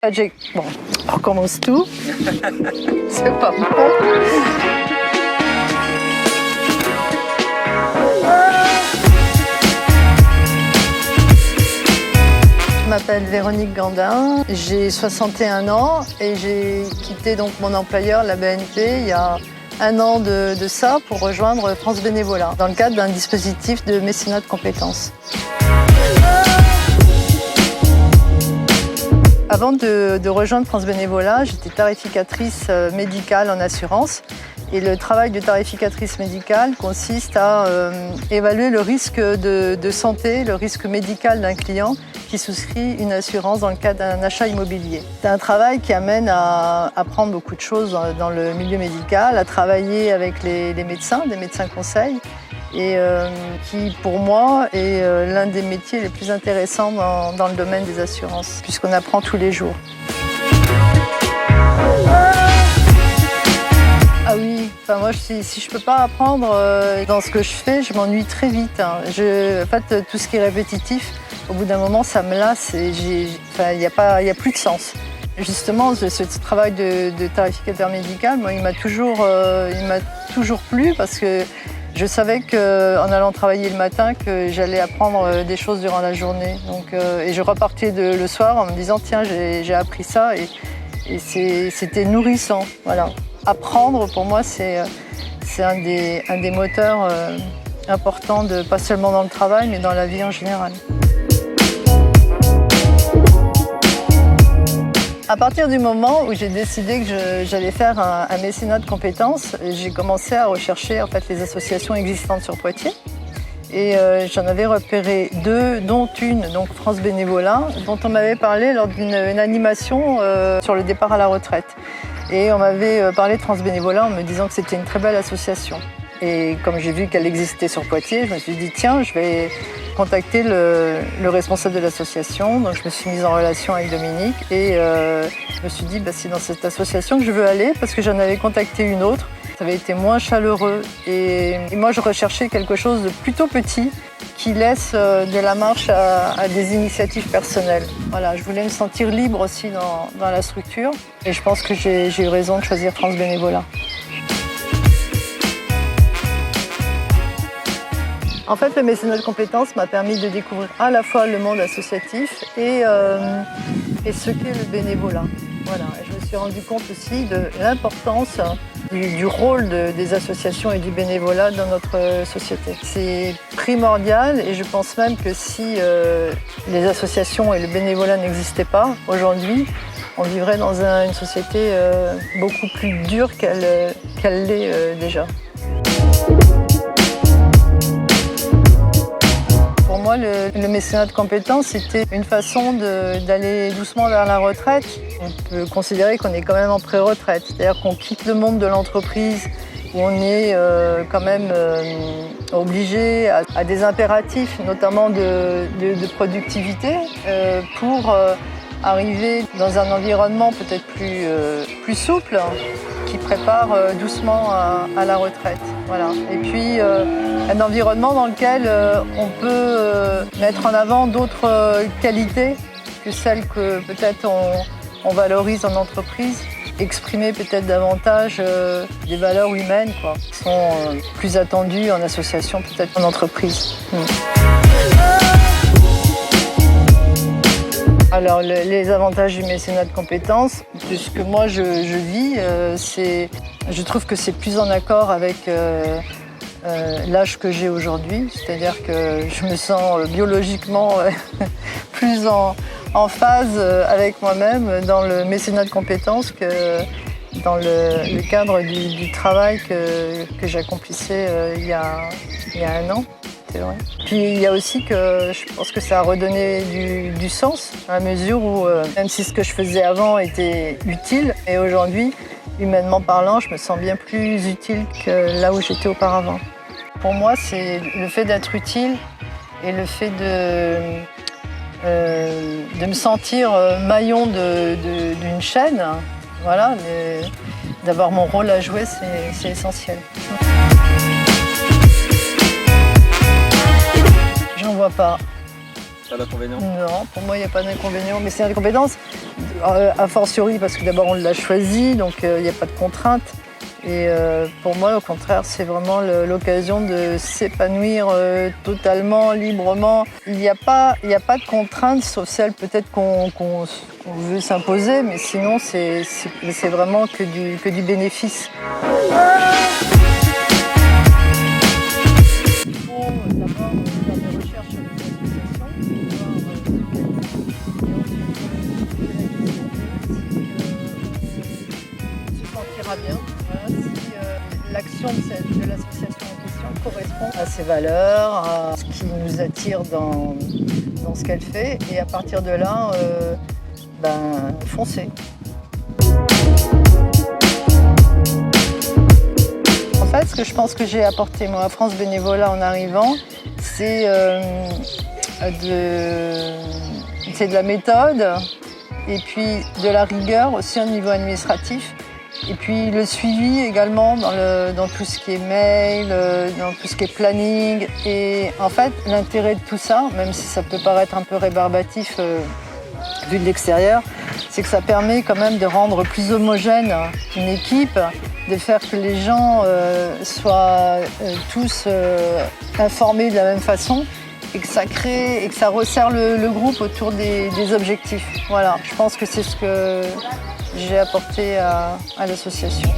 Bon, on recommence tout. C'est pas bon. Je m'appelle Véronique Gandin, j'ai 61 ans et j'ai quitté donc mon employeur, la BNP, il y a un an de ça pour rejoindre France Bénévolat dans le cadre d'un dispositif de mécénat de compétences. Avant de rejoindre France Bénévolat, j'étais tarificatrice médicale en assurance. Et le travail de tarificatrice médicale consiste à évaluer le risque de santé, le risque médical d'un client qui souscrit une assurance dans le cadre d'un achat immobilier. C'est un travail qui amène à apprendre beaucoup de choses dans le milieu médical, à travailler avec les médecins, des médecins conseils, et qui, pour moi, est l'un des métiers les plus intéressants dans le domaine des assurances, puisqu'on apprend tous les jours. Ah oui, enfin moi, si je ne peux pas apprendre dans ce que je fais, je m'ennuie très vite. En fait, tout ce qui est répétitif, au bout d'un moment, ça me lasse et il n'y a plus de sens. Justement, ce travail de tarificateur médical, moi, il m'a toujours plu parce que je savais qu'en allant travailler le matin, que j'allais apprendre des choses durant la journée. Donc, et je repartais le soir en me disant tiens, j'ai appris ça et c'était nourrissant. Voilà. Apprendre, pour moi, c'est un des moteurs importants, pas seulement dans le travail, mais dans la vie en général. À partir du moment où j'ai décidé que j'allais faire un mécénat de compétences, j'ai commencé à rechercher en fait, les associations existantes sur Poitiers. Et j'en avais repéré deux, dont une, donc France Bénévolat, dont on m'avait parlé lors d'une animation sur le départ à la retraite. Et on m'avait parlé de France Bénévolat en me disant que c'était une très belle association. Et comme j'ai vu qu'elle existait sur Poitiers, je me suis dit tiens, je vais contacter le responsable de l'association. Donc je me suis mise en relation avec Dominique et je me suis dit c'est dans cette association que je veux aller parce que j'en avais contacté une autre. Ça avait été moins chaleureux et moi je recherchais quelque chose de plutôt petit qui laisse de la marche à des initiatives personnelles. Voilà, je voulais me sentir libre aussi dans la structure et je pense que j'ai eu raison de choisir France Bénévolat. En fait, le mécénat de compétences m'a permis de découvrir à la fois le monde associatif et ce qu'est le bénévolat. Voilà. Et je me suis rendu compte aussi de l'importance du rôle des associations et du bénévolat dans notre société. C'est primordial et je pense même que si les associations et le bénévolat n'existaient pas aujourd'hui, on vivrait dans une société beaucoup plus dure qu'elle l'est déjà. Pour moi, le mécénat de compétences, c'était une façon d'aller doucement vers la retraite. On peut considérer qu'on est quand même en pré-retraite, c'est-à-dire qu'on quitte le monde de l'entreprise où on est quand même obligé à des impératifs, notamment de productivité, pour arriver dans un environnement peut-être plus souple, qui prépare doucement à la retraite. Voilà. Et puis un environnement dans lequel on peut mettre en avant d'autres qualités que celles que peut-être on valorise en entreprise, exprimer peut-être davantage des valeurs humaines qui sont plus attendues en association, peut-être en entreprise. Alors les avantages du mécénat de compétences, de ce que moi je vis, je trouve que c'est plus en accord avec l'âge que j'ai aujourd'hui, c'est-à-dire que je me sens biologiquement plus en phase avec moi-même dans le mécénat de compétences que dans le cadre du travail que j'accomplissais il y a un an. C'est vrai. Puis il y a aussi que je pense que ça a redonné du sens, à la mesure où même si ce que je faisais avant était utile, et aujourd'hui, humainement parlant, je me sens bien plus utile que là où j'étais auparavant. Pour moi, c'est le fait d'être utile et le fait de me sentir maillon d'une chaîne. Voilà, d'avoir mon rôle à jouer, c'est essentiel. J'en vois pas. Pas d'inconvénient? Non, pour moi, il n'y a pas d'inconvénient. Mais c'est une compétence, a fortiori, parce que d'abord, on l'a choisi, donc il n'y a pas de contrainte. Et pour moi, au contraire, c'est vraiment l'occasion de s'épanouir totalement, librement. Il n'y a pas de contrainte, sauf celle peut-être qu'on veut s'imposer, mais sinon, c'est vraiment que du bénéfice. D'abord, faire des recherches sur les associations, se sentira bien. Voilà, si l'action de l'association en question correspond à ses valeurs, à ce qui nous attire dans ce qu'elle fait, et à partir de là, foncez. En fait, ce que je pense que j'ai apporté moi à France Bénévolat en arrivant, c'est de la méthode et puis de la rigueur aussi au niveau administratif. Et puis le suivi également dans tout ce qui est mail, dans tout ce qui est planning. Et en fait, l'intérêt de tout ça, même si ça peut paraître un peu rébarbatif vu de l'extérieur, c'est que ça permet quand même de rendre plus homogène une équipe, de faire que les gens soient tous informés de la même façon et que ça crée et que ça resserre le groupe autour des objectifs. Voilà, je pense que c'est ce que j'ai apporté à l'association.